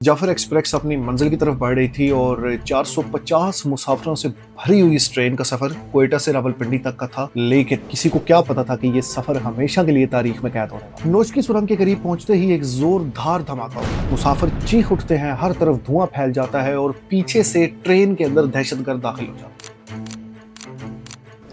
Jafar express अपनी मंजिल की तरफ बढ़ रही थी और 450 मुसाफिरों से भरी हुई इस ट्रेन का सफर क्वेटा से रावलपिंडी तक का था। लेकिन किसी को क्या पता था कि ये सफर हमेशा के लिए तारीख में कैद होने वाला। नोच की सुरंग के करीब पहुंचते ही एक जोरदार धमाका हुआ। मुसाफिर चीख उठते हैं, हर तरफ धुआं फैल जाता है और पीछे से ट्रेन के अंदर दहशतगर्द दाखिल हो जाते हैं।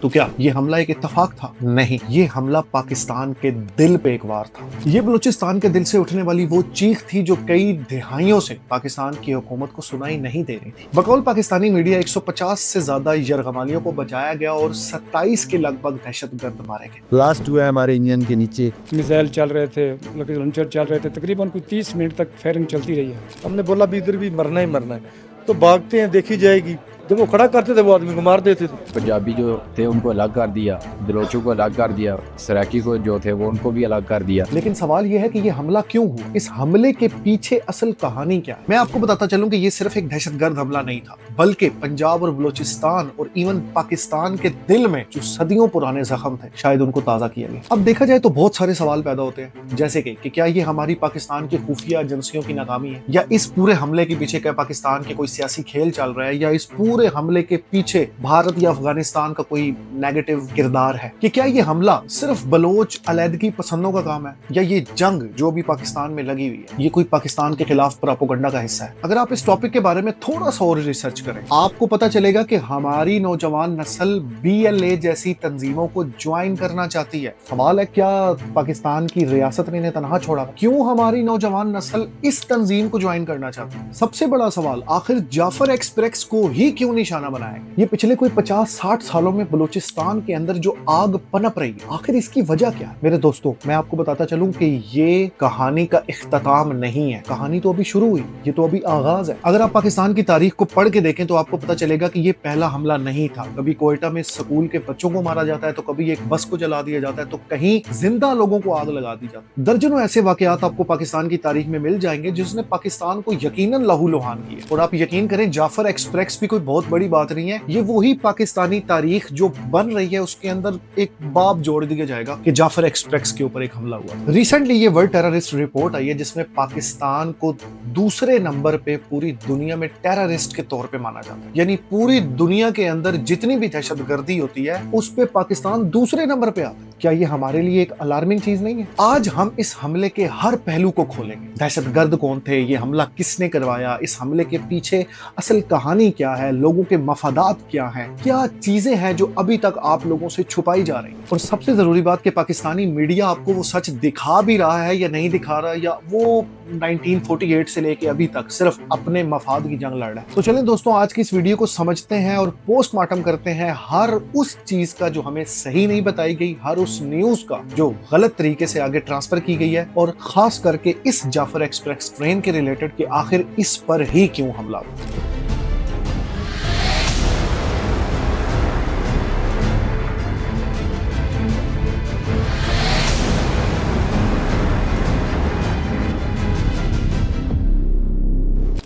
तो क्या ये हमला एक इत्तेफाक था? नहीं, ये हमला पाकिस्तान के दिल पे एक वार था। ये बलूचिस्तान के दिल से उठने वाली वो चीख थी जो कई दिहाइयों से पाकिस्तान की हुकूमत को सुनाई नहीं दे रही थी। बकौल पाकिस्तानी मीडिया 150 से ज्यादा यरगमालियों को बचाया गया और 27 के लगभग दहशतगर्द मारे गए। ब्लास्ट हुआ है हमारे इंजन के नीचे, मिसाइल चल रहे थे, लॉन्चर चल रहे थे, तकरीबन कुछ 30 मिनट तक फायरिंग चलती रही है। हमने बोला भी इधर भी मरना ही मरना है, तो भागते हैं, देखी जाएगी। जब वो खड़ा करते थे वो आदमी को मार देते थे। पंजाबी जो थे उनको अलग कर दिया, बलोचों को अलग कर दिया, सराकी को जो थे वो उनको भी अलग कर दिया। लेकिन सवाल यह है कि ये हमला क्यों हुआ? इस हमले के पीछे असल कहानी क्या है? मैं आपको बताता चलूं कि ये सिर्फ एक दहशतगर्द हमला नहीं था, बल्कि पंजाब और बलूचिस्तान और इवन पाकिस्तान के दिल में जो सदियों पुराने जख्म थे, शायद उनको ताजा किया गया। अब देखा जाए तो बहुत सारे सवाल पैदा होते हैं, जैसे कि क्या ये हमारी पाकिस्तान की खुफिया एजेंसियों की नाकामी है, या इस पूरे हमले के पीछे क्या पाकिस्तान के कोई सियासी खेल चल रहा है, या इस पूरे हमले के पीछे भारत या अफगानिस्तान का कोई नेगेटिव किरदार है, कि क्या ये हमला सिर्फ बलोच अलैदगी पसंदों का काम है, या ये जंग जो भी पाकिस्तान में लगी हुई है ये कोई पाकिस्तान के खिलाफ प्रोपेगेंडा का हिस्सा है। अगर आप इस टॉपिक के बारे में थोड़ा सा और रिसर्च करें, आपको पता चलेगा कि हमारी नौजवान नस्ल BLA जैसी तंजीमों को ज्वाइन करना चाहती है। सवाल है, क्या पाकिस्तान की रियासत ने इन्हें तनहा छोड़ा? क्यों हमारी नौजवान नस्ल इस तंजीम को ज्वाइन करना चाहती है? सबसे बड़ा सवाल, आखिर जाफर एक्सप्रेस को ही क्यों निशाना बनाया? ये पिछले कोई 50-60 सालों में बलूचिस्तान के अंदर जो आग पनप रही है, आखिर इसकी वजह क्या है? मेरे दोस्तों, मैं आपको बताता चलूं कि ये कहानी का इख्तिताम नहीं है, कहानी तो अभी शुरू हुई, ये तो अभी आगाज है। अगर आप पाकिस्तान की तारीख को पढ़ के देखें तो आपको पता चलेगा कि ये पहला हमला नहीं था। कभी क्वेटा में स्कूल के बच्चों को मारा जाता है, तो कभी एक बस को जला दिया जाता है, तो कहीं जिंदा लोगों को आग लगा दी जाती है। दर्जनों ऐसे वाकयात आपको पाकिस्तान की तारीख में मिल जाएंगे जिसने पाकिस्तान को यकीनन लहूलुहान किया। और आप यकीन करें, जाफर एक्सप्रेस भी कोई बहुत बड़ी बात नहीं है। ये वही पाकिस्तानी तारीख जो बन रही है उसके अंदर एक बाब जोड़ दिया जाएगा कि जाफर एक्सप्रेस के ऊपर एक हमला हुआ। रिसेंटली ये वर्ल्ड टेररिस्ट रिपोर्ट आई है जिसमें पाकिस्तान को दूसरे नंबर पे पूरी दुनिया में टेररिस्ट के तौर पे माना जाता है। यानी पूरी दुनिया के अंदर जितनी भी दहशतगर्दी होती है उस पे पाकिस्तान दूसरे नंबर पे आता है। क्या ये हमारे लिए एक अलार्मिंग चीज नहीं है? आज हम इस हमले के हर पहलू को खोलेंगे। दहशतगर्द कौन थे, ये हमला किसने करवाया, इस हमले के पीछे असल कहानी क्या है, लोगों के मफादात क्या हैं, क्या चीजें हैं जो अभी तक आप लोगों से छुपाई जा रही हैं। और सबसे जरूरी बात कि पाकिस्तानी मीडिया आपको वो सच दिखा भी रहा है या नहीं दिखा रहा है, या वो 1948 से लेके अभी तक सिर्फ अपने मफाद की जंग लड़ रहा है। तो चलें दोस्तों, आज की इस वीडियो को समझते हैं और पोस्टमार्टम करते हैं हर उस चीज का जो हमें सही नहीं बताई गई, हर उस न्यूज का जो गलत तरीके से आगे ट्रांसफर की गई है, और खास करके इस जाफर एक्सप्रेस ट्रेन के रिलेटेड कि आखिर इस पर ही क्यों हमला हुआ।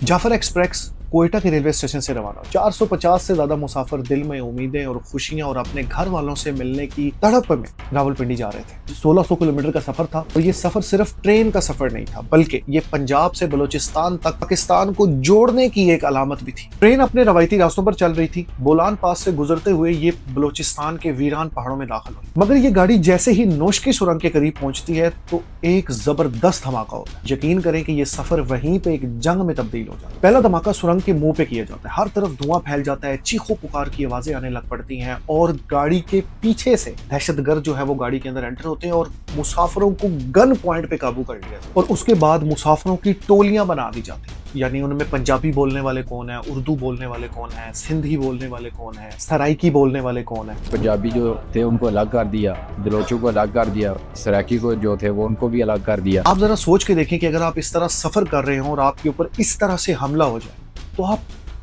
जाफर एक्सप्रेस क्वेटा के रेलवे स्टेशन से रवाना। 450 से ज्यादा मुसाफिर दिल में उम्मीदें और खुशियां और अपने घर वालों से मिलने की तड़प में रावलपिंडी जा रहे थे। 1600 किलोमीटर का सफर था और ये सफर सिर्फ ट्रेन का सफर नहीं था, बल्कि ये पंजाब से बलूचिस्तान तक पाकिस्तान को जोड़ने की एक अलामत भी थी। ट्रेन अपने रवायती रास्तों पर चल रही थी। बोलान पास से गुजरते हुए ये बलूचिस्तान के वीरान पहाड़ों में दाखिल हुई। मगर ये गाड़ी जैसे ही नोश की सुरंग के करीब पहुंचती है तो एक जबरदस्त धमाका होता है। यकीन करें कि ये सफर वहीं पे एक जंग में तब्दील हो जाता है। पहला धमाका सुरंग के मुंह पे किया जाता है। हर तरफ धुआं फैल जाता है, चीखों पुकार की आवाजें आने लग पड़ती हैं और गाड़ी के पीछे से दहशतगर्द जो है वो गाड़ी के अंदर एंटर होते हैं और मुसाफिरों को गन पॉइंट पे काबू कर लिया। और उसके बाद मुसाफिरों की टोलियां बना दी जाती हैं। यानी उनमें पंजाबी बोलने वाले कौन है, उर्दू बोलने वाले कौन है, सिंधी बोलने वाले कौन है, सराइकी बोलने वाले कौन है। पंजाबी जो थे उनको अलग कर दिया, बलोचों को अलग कर दिया, सराकी को जो थे वो उनको भी अलग कर दिया। आप जरा सोच के देखें कि अगर आप इस तरह सफर कर रहे हो और आपके ऊपर इस तरह से हमला हो जाए तो आप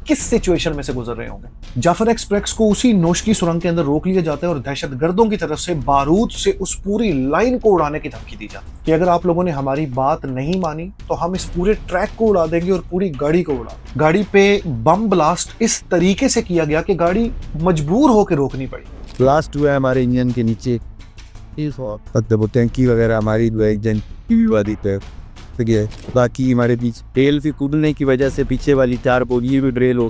किस सिचुएशन में से गुजर रहे होंगे। जाफर एक्सप्रेस को उसी नोश की सुरंग के अंदर रोक लिया जाता है और दहशतगर्दों की तरफ से बारूद से उस पूरी लाइन को उड़ाने की धमकी दी जाती है कि अगर आप लोगों ने हमारी बात नहीं मानी तो हम इस पूरे ट्रैक को उड़ा देंगे और पूरी गाड़ी को उड़ा। गाड़ी पे बम ब्लास्ट इस तरीके से किया गया कि गाड़ी मजबूर होकर रोकनी पड़ी। ब्लास्ट हुआ है हमारे इंजन के नीचे, टंकी वगैरह हमारी इंजन की भी बाधित है। टूट गया है, बाकी हमारे बीच रेल भी कूदने की वजह से पीछे वाली 4 बोगियाँ भी ड्रेल हो,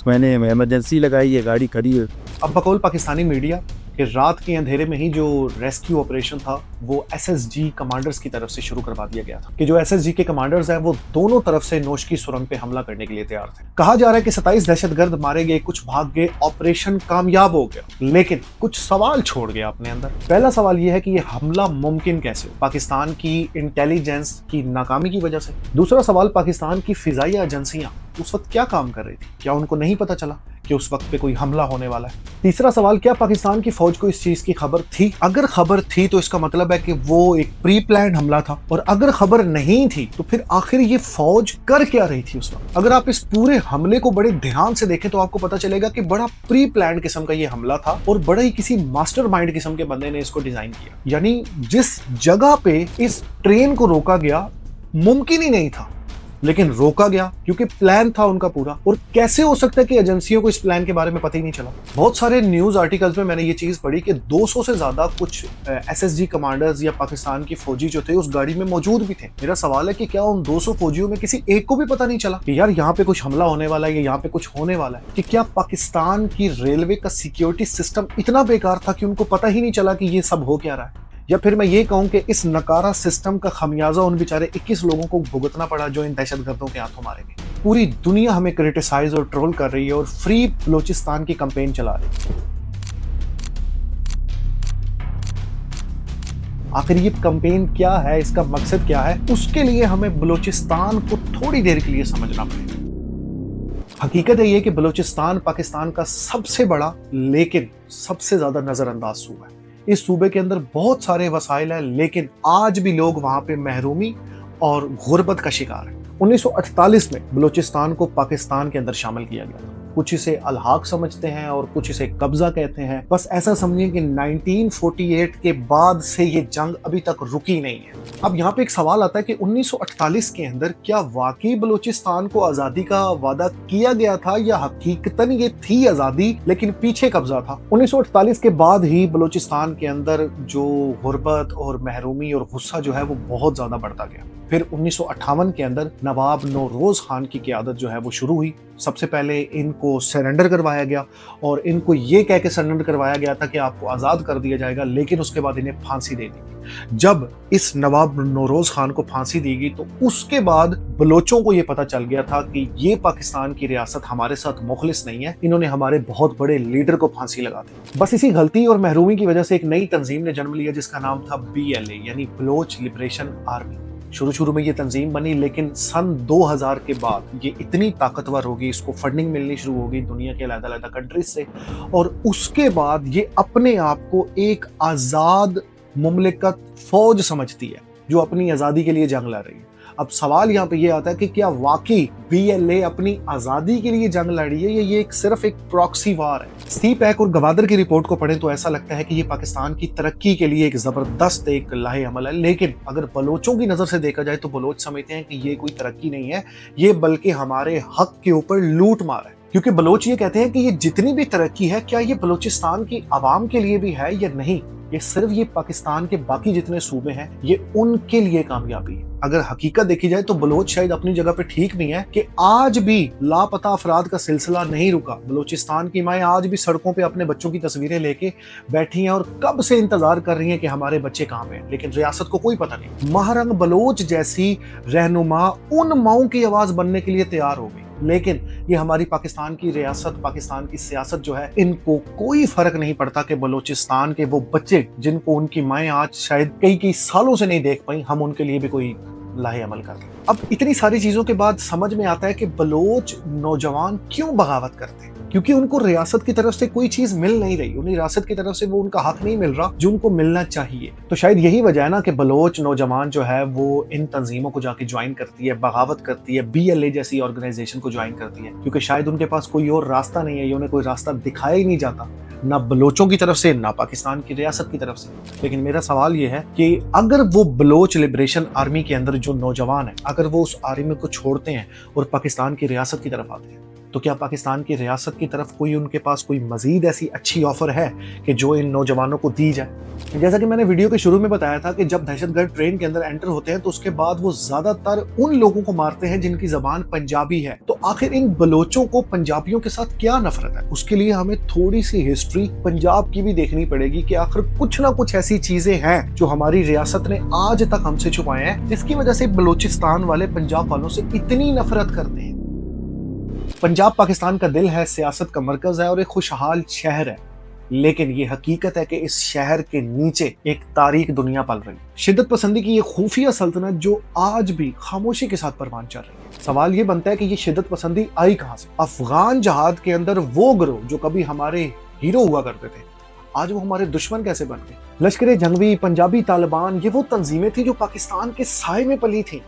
मैंने इमरजेंसी लगाई है, गाड़ी खड़ी है। अब बकौल पाकिस्तानी मीडिया कि रात के अंधेरे में ही जो रेस्क्यू ऑपरेशन था वो एसएसजी कमांडर्स की तरफ से शुरू करवा दिया गया था कि जो एसएसजी के कमांडर्स हैं वो दोनों तरफ से नोश की सुरंग पे हमला करने के लिए तैयार थे। कहा जा रहा है कि 27 दहशतगर्द मारे गए, कुछ भाग गए, ऑपरेशन कामयाब हो गया, लेकिन कुछ सवाल छोड़ गया अपने अंदर। पहला सवाल यह है कि यह हमला मुमकिन कैसे हो? पाकिस्तान की इंटेलिजेंस की नाकामी की वजह से। दूसरा सवाल, पाकिस्तान की फिजाई एजेंसियां उस वक्त क्या काम कर रही थी? क्या उनको नहीं पता चला कि उस वक्त पे कोई हमला होने वाला है? तीसरा सवाल, क्या पाकिस्तान की फौज को इस चीज की खबर थी? अगर खबर थी तो इसका मतलब है कि वो एक प्री प्लान हमला था, और अगर खबर नहीं थी तो फिर आखिर ये फौज कर क्या रही थी उस वक्त? अगर आप इस पूरे हमले को बड़े ध्यान से देखें तो आपको पता चलेगा कि बड़ा प्री प्लान किस्म का ये हमला था और बड़ा ही किसी मास्टरमाइंड किस्म के बंदे ने इसको डिजाइन किया। यानी जिस जगह पे इस ट्रेन को रोका गया मुमकिन ही नहीं था, लेकिन रोका गया क्योंकि प्लान था उनका पूरा। और कैसे हो सकता है कि एजेंसियों को इस प्लान के बारे में पता ही नहीं चला? बहुत सारे न्यूज आर्टिकल्स में मैंने ये चीज पढ़ी कि 200 से ज्यादा कुछ एसएसजी कमांडर्स या पाकिस्तान की फौजी जो थे उस गाड़ी में मौजूद भी थे। मेरा सवाल है कि क्या उन 200 फौजियों में किसी एक को भी पता नहीं चला कि यार यहाँ पे कुछ हमला होने वाला है या यहाँ पे कुछ होने वाला है? कि क्या पाकिस्तान की रेलवे का सिक्योरिटी सिस्टम इतना बेकार था कि उनको पता ही नहीं चला कि ये सब हो क्या रहा है? या फिर मैं ये कहूं कि इस नकारा सिस्टम का खमियाजा उन बेचारे 21 लोगों को भुगतना पड़ा जो इन दहशतगर्दों के हाथों मारे गए। पूरी दुनिया हमें क्रिटिसाइज और ट्रोल कर रही है और फ्री बलोचिस्तान की कैंपेन चला रही है। आखिर ये कैंपेन क्या है, इसका मकसद क्या है? उसके लिए हमें बलोचिस्तान को थोड़ी देर के लिए समझना पड़ेगा। हकीकत है ये कि बलोचिस्तान पाकिस्तान का सबसे बड़ा लेकिन सबसे ज्यादा नजरअंदाज सूबा है। इस सूबे के अंदर बहुत सारे वसाइल हैं, लेकिन आज भी लोग वहां पे महरूमी और गुर्बत का शिकार है। 1948 में बलूचिस्तान को पाकिस्तान के अंदर शामिल किया गया था। कुछ इसे अलहाक समझते हैं और कुछ इसे कब्जा कहते हैं। बस ऐसा समझिए कि 1948 के बाद से ये जंग अभी तक रुकी नहीं है। अब यहाँ पे एक सवाल आता है कि 1948 के अंदर क्या वाकई बलूचिस्तान को आजादी का वादा किया गया था या हकीकतन ये थी आजादी लेकिन पीछे कब्जा था? 1948 के बाद ही बलूचिस्तान के अंदर जो गुर्बत और महरूमी और गुस्सा जो है वो बहुत ज्यादा बढ़ता गया। फिर 1958 के अंदर नवाब नौरोज खान की क़यादत जो है वो शुरू हुई। सबसे पहले इनको सरेंडर करवाया गया और इनको ये कह के सरेंडर करवाया गया था कि आपको आज़ाद कर दिया जाएगा, लेकिन उसके बाद इन्हें फांसी दे दी गई। जब इस नवाब नौरोज खान को फांसी दी गई तो उसके बाद बलोचों को ये पता चल गया था कि ये पाकिस्तान की रियासत हमारे साथ मुखलिस नहीं है, इन्होंने हमारे बहुत बड़े लीडर को फांसी लगा दी। बस इसी गलती और महरूमी की वजह से एक नई तंजीम ने जन्म लिया जिसका नाम था BLA यानी बलोच लिबरेशन आर्मी। शुरू में ये तंजीम बनी, लेकिन सन 2000 के बाद ये इतनी ताकतवर होगी, इसको फंडिंग मिलनी शुरू होगी दुनिया के अलग-अलग कंट्रीज से, और उसके बाद ये अपने आप को एक आज़ाद मुमलिकत फौज समझती है जो अपनी आज़ादी के लिए जंग लड़ रही है। अब सवाल यहाँ पे ये आता है कि क्या वाकई BLA अपनी आज़ादी के लिए जंग लड़ी है या ये सिर्फ एक प्रॉक्सी वार है? स्टीव पैक और गवादर की रिपोर्ट को पढ़ें तो ऐसा लगता है कि ये पाकिस्तान की तरक्की के लिए एक जबरदस्त एक लाहे अमल है, लेकिन अगर बलोचों की नजर से देखा जाए तो बलोच समझते हैं कि ये कोई तरक्की नहीं है, ये बल्कि हमारे हक के ऊपर लूट मार है। क्योंकि बलोच ये कहते हैं कि ये जितनी भी तरक्की है क्या ये बलोचिस्तान की आवाम के लिए भी है या नहीं, ये सिर्फ ये पाकिस्तान के बाकी जितने सूबे हैं ये उनके लिए कामयाबी है। अगर हकीकत देखी जाए तो बलोच शायद अपनी जगह पे ठीक भी है कि आज भी लापता अफराद का सिलसिला नहीं रुका। बलोचिस्तान की माएँ आज भी सड़कों पे अपने बच्चों की तस्वीरें लेके बैठी हैं और कब से इंतजार कर रही हैं कि हमारे बच्चे कहाँ पे हैं, लेकिन रियासत को कोई पता नहीं। महारंग बलोच जैसी रहनुमा उन माओं की आवाज बनने के लिए तैयार हो गई, लेकिन ये हमारी पाकिस्तान की रियासत, पाकिस्तान की सियासत जो है, इनको कोई फर्क नहीं पड़ता कि बलोचिस्तान के वो बच्चे जिनको उनकी माएँ आज शायद कई सालों से नहीं देख पाई, हम उनके लिए भी कोई लाहे अमल कर दें। अब इतनी सारी चीजों के बाद समझ में आता है कि बलोच नौजवान क्यों बगावत करते हैं, क्योंकि उनको रियासत की तरफ से कोई चीज मिल नहीं रही, उन्हें रियासत की तरफ से वो उनका हक नहीं मिल रहा जो उनको मिलना चाहिए। तो शायद यही वजह है ना कि बलोच नौजवान जो है वो इन तंजीमों को जाके ज्वाइन करती है, बगावत करती है, BLA जैसी ऑर्गेनाइजेशन को ज्वाइन करती है, क्योंकि शायद उनके पास कोई और रास्ता नहीं है, ये उन्हें कोई रास्ता दिखाया ही नहीं जाता, ना बलोचों की तरफ से ना पाकिस्तान की रियासत की तरफ से। लेकिन मेरा सवाल ये है कि अगर वो बलोच लिबरेशन आर्मी के अंदर जो नौजवान है, अगर वो उस आर्मी को छोड़ते हैं और पाकिस्तान की रियासत की तरफ आते हैं, तो क्या पाकिस्तान की रियासत की तरफ कोई उनके पास कोई मजीद ऐसी अच्छी ऑफर है कि जो इन नौजवानों को दी जाए? जैसा कि मैंने वीडियो के शुरू में बताया था कि जब दहशतगर्द ट्रेन के अंदर एंटर होते हैं तो उसके बाद वो ज्यादातर उन लोगों को मारते हैं जिनकी जबान पंजाबी है। तो आखिर इन बलोचों को पंजाबियों के साथ क्या नफरत है? उसके लिए हमें थोड़ी सी हिस्ट्री पंजाब की भी देखनी पड़ेगी कि आखिर कुछ ना कुछ ऐसी चीजें हैं जो हमारी रियासत ने आज तक हमसे छुपाए हैं, जिसकी वजह से बलोचिस्तान वाले पंजाब वालों से इतनी नफरत करते हैं। पंजाब पाकिस्तान का दिल है, सियासत का मरकज है और एक खुशहाल शहर है, लेकिन ये हकीकत है कि इस शहर के नीचे एक तारीख दुनिया पल रही है। शिद्दत पसंदी की ये खुफिया सल्तनत जो आज भी खामोशी के साथ परवान चल रही है। सवाल ये बनता है कि ये शिद्दत पसंदी आई कहां से? अफगान जहाद के अंदर वो गिरोह जो कभी हमारे हीरो हुआ करते थे, आज वो हमारे दुश्मन कैसे बन गए? लश्कर जंगवी, पंजाबी तालिबान, ये वो तंजीमें थी जो पाकिस्तान के साए में पली थी,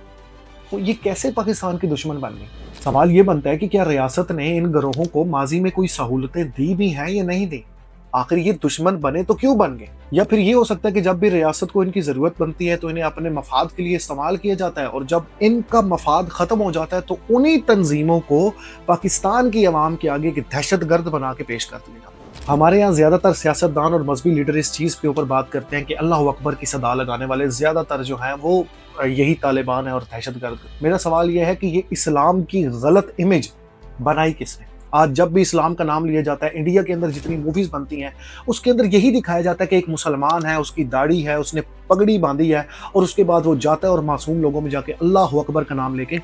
तो ये कैसे पाकिस्तान के दुश्मन बन गए? सवाल ये बनता है कि क्या रियासत ने इन गिरोहों को माजी में कोई सहूलतें दी भी हैं या नहीं दी? आखिर ये दुश्मन बने तो क्यों बन गए? या फिर ये हो सकता है कि जब भी रियासत को इनकी जरूरत बनती है तो इन्हें अपने मफाद के लिए इस्तेमाल किया जाता है, और जब इनका मफाद खत्म हो जाता है तो उन्हीं तंजीमों को पाकिस्तान की आवाम के आगे दहशतगर्द बना के पेश कर दिया जाता है। हमारे यहाँ ज्यादातर सियासतदान और मजहबी लीडर इस चीज के ऊपर बात करते हैं कि अल्लाह अकबर की सदा लगाने वाले ज्यादातर जो हैं वो यही तालिबान है और दहशतगर्द। मेरा सवाल यह है कि ये इस्लाम की गलत इमेज बनाई किसने? आज जब भी इस्लाम का नाम लिया जाता है, इंडिया के अंदर जितनी मूवीज बनती हैं उसके अंदर यही दिखाया जाता है कि एक मुसलमान है, उसकी दाढ़ी है, उसने पगड़ी बांधी है, और उसके बाद वो जाता है और मासूम लोगों में जाके अल्लाह अकबर का नाम लेके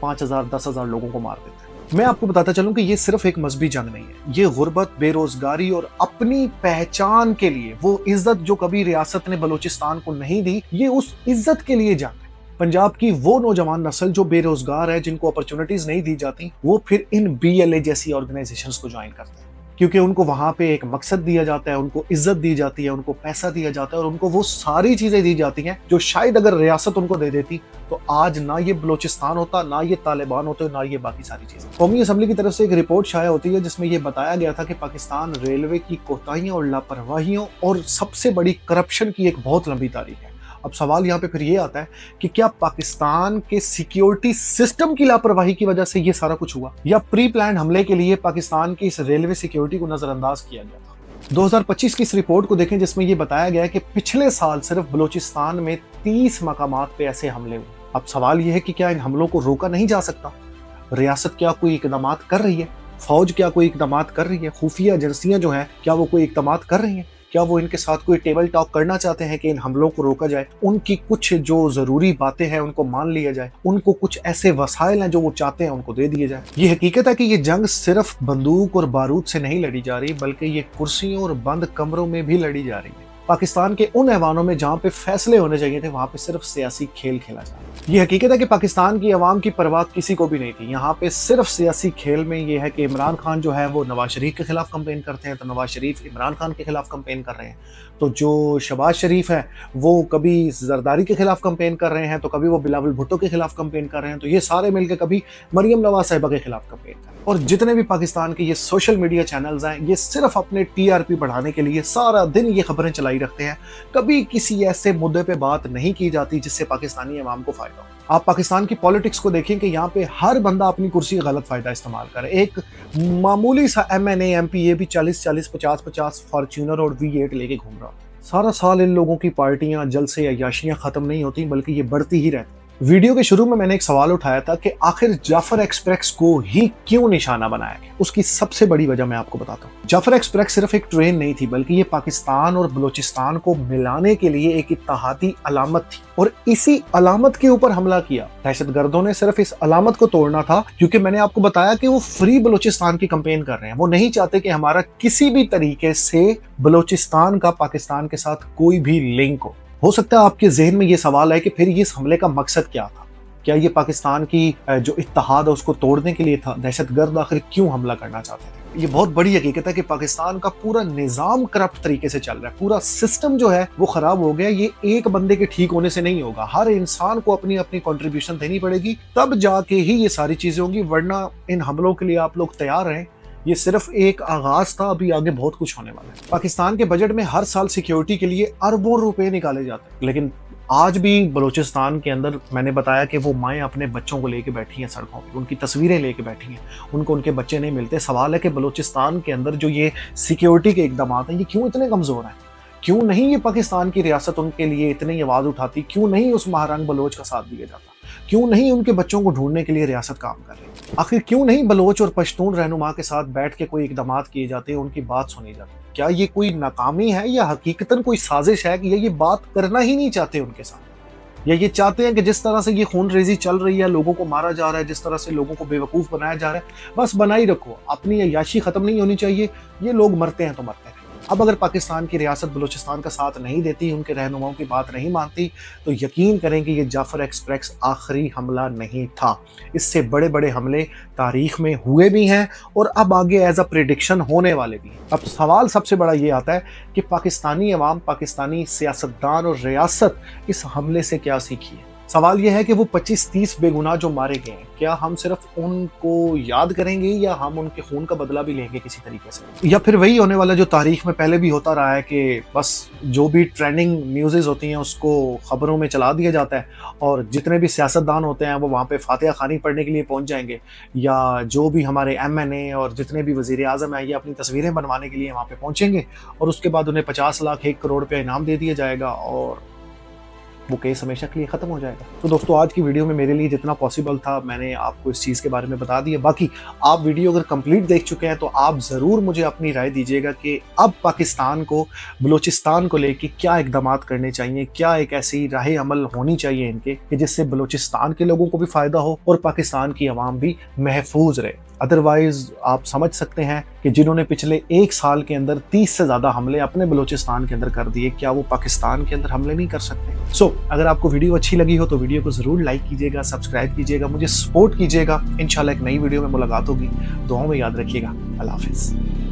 5,000 10,000 लोगों को मार देता है। मैं आपको बताता चलूं कि ये सिर्फ एक मजहबी जंग नहीं है, ये गुर्बत, बेरोजगारी और अपनी पहचान के लिए वो इज्जत जो कभी रियासत ने बलोचिस्तान को नहीं दी, ये उस इज्जत के लिए जंग है। पंजाब की वो नौजवान नस्ल जो बेरोजगार है, जिनको अपॉर्चुनिटीज नहीं दी जाती, वो फिर इन BLA जैसी ऑर्गेनाइजेशंस को ज्वाइन करते हैं, क्योंकि उनको वहां पे एक मकसद दिया जाता है, उनको इज्जत दी जाती है, उनको पैसा दिया जाता है और उनको वो सारी चीजें दी जाती हैं जो शायद अगर रियासत उनको दे देती तो आज ना ये बलोचिस्तान होता, ना ये तालिबान होते, ना ये बाकी सारी चीजें। कौमी असम्बली की तरफ से एक रिपोर्ट शाया होती है जिसमें यह बताया गया था कि पाकिस्तान रेलवे की कोताहियों और लापरवाहियों और सबसे बड़ी करप्शन की एक बहुत लंबी तारीख है। अब सवाल यहाँ पे फिर ये आता है कि क्या पाकिस्तान के सिक्योरिटी सिस्टम की लापरवाही की वजह से ये सारा कुछ हुआ, या प्री प्लान हमले के लिए पाकिस्तान की इस रेलवे सिक्योरिटी को नजरअंदाज किया गया था? 2025 की इस रिपोर्ट को देखें जिसमें यह बताया गया है कि पिछले साल सिर्फ बलोचिस्तान में 30 मकामात पे ऐसे हमले हुए। अब सवाल यह है कि क्या इन हमलों को रोका नहीं जा सकता? रियासत क्या कोई इकदाम कर रही है? फौज क्या कोई इकदाम कर रही है? खुफिया एजेंसियां जो हैं क्या वो कोई इकदाम कर रही हैं? क्या वो इनके साथ कोई टेबल टॉक करना चाहते हैं कि इन हमलों को रोका जाए, उनकी कुछ जो जरूरी बातें हैं उनको मान लिया जाए, उनको कुछ ऐसे वसाइल हैं जो वो चाहते हैं उनको दे दिए जाए? ये हकीकत है कि ये जंग सिर्फ बंदूक और बारूद से नहीं लड़ी जा रही, बल्कि ये कुर्सियों और बंद कमरों में भी लड़ी जा रही है। पाकिस्तान के उन ऐवानों में जहां पे फैसले होने चाहिए थे वहां पे सिर्फ सियासी खेल खेला जा रहा है। ये हकीकत है कि पाकिस्तान की आवाम की परवाह किसी को भी नहीं थी। यहाँ पे सिर्फ सियासी खेल में ये है कि इमरान खान जो है वो नवाज शरीफ के खिलाफ कंपेन करते हैं तो नवाज शरीफ इमरान खान के खिलाफ कंपेन कर रहे हैं, तो जो शहबाज शरीफ है वो कभी जरदारी के खिलाफ कंपेन कर रहे हैं, तो कभी वो बिलावल भुट्टो के खिलाफ कंपेन कर रहे हैं, तो ये सारे मिलकर कभी मरियम नवाज साहिबा के खिलाफ कंपेन कर रहे हैं। और जितने भी पाकिस्तान के ये सोशल मीडिया चैनल्स हैं ये सिर्फ अपने TRP बढ़ाने के लिए सारा दिन ये खबरें चलाई रखते हैं, कभी किसी ऐसे मुद्दे पे बात नहीं की जाती जिससे पाकिस्तानी अवाम को फायदा हो। आप पाकिस्तान की पॉलिटिक्स को देखें कि यहाँ पे हर बंदा अपनी कुर्सी का गलत फायदा इस्तेमाल करे। एक मामूली सा MNA MP ये भी 40-40 50-50 फॉर्च्यूनर और V8 लेके घूम रहा है। सारा साल इन लोगों की पार्टियां, जलसे, अय्याशियां खत्म नहीं होती बल्कि ये बढ़ती ही रहती। वीडियो के शुरू में मैंने एक सवाल उठाया था कि आखिर जाफर एक्सप्रेस को ही क्यों निशाना बनाया गया। उसकी सबसे बड़ी वजह मैं आपको बताता हूँ। जाफर एक्सप्रेस सिर्फ एक ट्रेन नहीं थी बल्कि ये पाकिस्तान और बलूचिस्तान को मिलाने के लिए एक इत्तेहादी अलामत थी, और इसी अलामत के ऊपर हमला किया। दहशतगर्दों ने सिर्फ इस अलामत को तोड़ना था, क्योंकि मैंने आपको बताया कि वो फ्री बलूचिस्तान की कंपेन कर रहे हैं। वो नहीं चाहते कि हमारा किसी भी तरीके से बलूचिस्तान का पाकिस्तान के साथ कोई भी लिंक हो सकता है आपके जहन में ये सवाल है कि फिर ये इस हमले का मकसद क्या था? क्या ये पाकिस्तान की जो इत्तेहाद है उसको तोड़ने के लिए था? दहशतगर्द आखिर क्यों हमला करना चाहते थे? ये बहुत बड़ी हकीकत है कि पाकिस्तान का पूरा निजाम करप्ट तरीके से चल रहा है। पूरा सिस्टम जो है वो खराब हो गया। ये एक बंदे के ठीक होने से नहीं होगा, हर इंसान को अपनी अपनी कंट्रीब्यूशन देनी पड़ेगी, तब जाके ही ये सारी चीजें होंगी। वरना इन हमलों के लिए आप लोग तैयार रहें, ये सिर्फ एक आगाज था, अभी आगे बहुत कुछ होने वाला है। पाकिस्तान के बजट में हर साल सिक्योरिटी के लिए अरबों रुपए निकाले जाते हैं, लेकिन आज भी बलूचिस्तान के अंदर मैंने बताया कि वो माएँ अपने बच्चों को लेके बैठी हैं सड़कों पे, उनकी तस्वीरें लेके बैठी हैं, उनको उनके बच्चे नहीं मिलते। सवाल है कि बलूचिस्तान के अंदर जो ये सिक्योरिटी के इकदाम हैं ये क्यों इतने कमज़ोर हैं? क्यों नहीं ये पाकिस्तान की रियासत उनके लिए इतनी आवाज़ उठाती? क्यों नहीं उस महारंग बलोच का साथ दिया जाता? क्यों नहीं उनके बच्चों को ढूंढने के लिए रियासत काम कर रही? आखिर क्यों नहीं बलोच और पश्तून रहनुमा के साथ बैठ के कोई इकदाम किए जाते, उनकी बात सुनी जाती? क्या ये कोई नाकामी है या हकीकतन कोई साजिश है कि ये बात करना ही नहीं चाहते उनके साथ, या ये चाहते हैं कि जिस तरह से ये खून रेजी चल रही है, लोगों को मारा जा रहा है, जिस तरह से लोगों को बेवकूफ़ बनाया जा रहा है, बस बनाई रखो, अपनी अय्याशी ख़त्म नहीं होनी चाहिए, ये लोग मरते हैं तो मरते हैं। अब अगर पाकिस्तान की रियासत बलूचिस्तान का साथ नहीं देती, उनके रहनुमाओं की बात नहीं मानती, तो यकीन करें कि ये जाफर एक्सप्रेस आखिरी हमला नहीं था। इससे बड़े बड़े हमले तारीख में हुए भी हैं और अब आगे एज अ प्रेडिक्शन होने वाले भी हैं। अब सवाल सबसे बड़ा ये आता है कि पाकिस्तानी अवाम, पाकिस्तानी सियासतदान और रियासत इस हमले से क्या सीखी है? सवाल यह है कि वो 25-30 बेगुनाह जो मारे गए हैं, क्या हम सिर्फ उनको याद करेंगे या हम उनके खून का बदला भी लेंगे किसी तरीके से? या फिर वही होने वाला जो तारीख में पहले भी होता रहा है कि बस जो भी ट्रेंडिंग न्यूज़ होती हैं उसको ख़बरों में चला दिया जाता है और जितने भी सियासतदान होते हैं वो वहाँ पे फातिहा खानी पढ़ने के लिए पहुँच जाएंगे, या जो भी हमारे MNA और जितने भी वज़ीर आज़म हैं ये अपनी तस्वीरें बनवाने के लिए वहाँ पे पहुँचेंगे और उसके बाद उन्हें 50 लाख 1 करोड़ रुपया इनाम दे दिया जाएगा और वो केस हमेशा के लिए ख़त्म हो जाएगा। तो दोस्तों आज की वीडियो में मेरे लिए जितना पॉसिबल था मैंने आपको इस चीज़ के बारे में बता दिया। बाकी आप वीडियो अगर कंप्लीट देख चुके हैं तो आप ज़रूर मुझे अपनी राय दीजिएगा कि अब पाकिस्तान को बलूचिस्तान को लेके क्या इकदाम करने चाहिए, क्या एक ऐसी राह अमल होनी चाहिए इनके कि जिससे बलूचिस्तान के लोगों को भी फ़ायदा हो और पाकिस्तान की आवाम भी महफूज रहे। अदरवाइज़ आप समझ सकते हैं कि जिन्होंने पिछले 1 साल के अंदर 30 से ज़्यादा हमले अपने बलूचिस्तान के अंदर कर दिए, क्या वो पाकिस्तान के अंदर हमले नहीं कर सकते? सो अगर आपको वीडियो अच्छी लगी हो तो वीडियो को ज़रूर लाइक कीजिएगा, सब्सक्राइब कीजिएगा, मुझे सपोर्ट कीजिएगा। इंशाल्लाह एक नई वीडियो में मुलाकात होगी। दुआओं में याद रखिएगा। अल्लाह हाफ़िज़।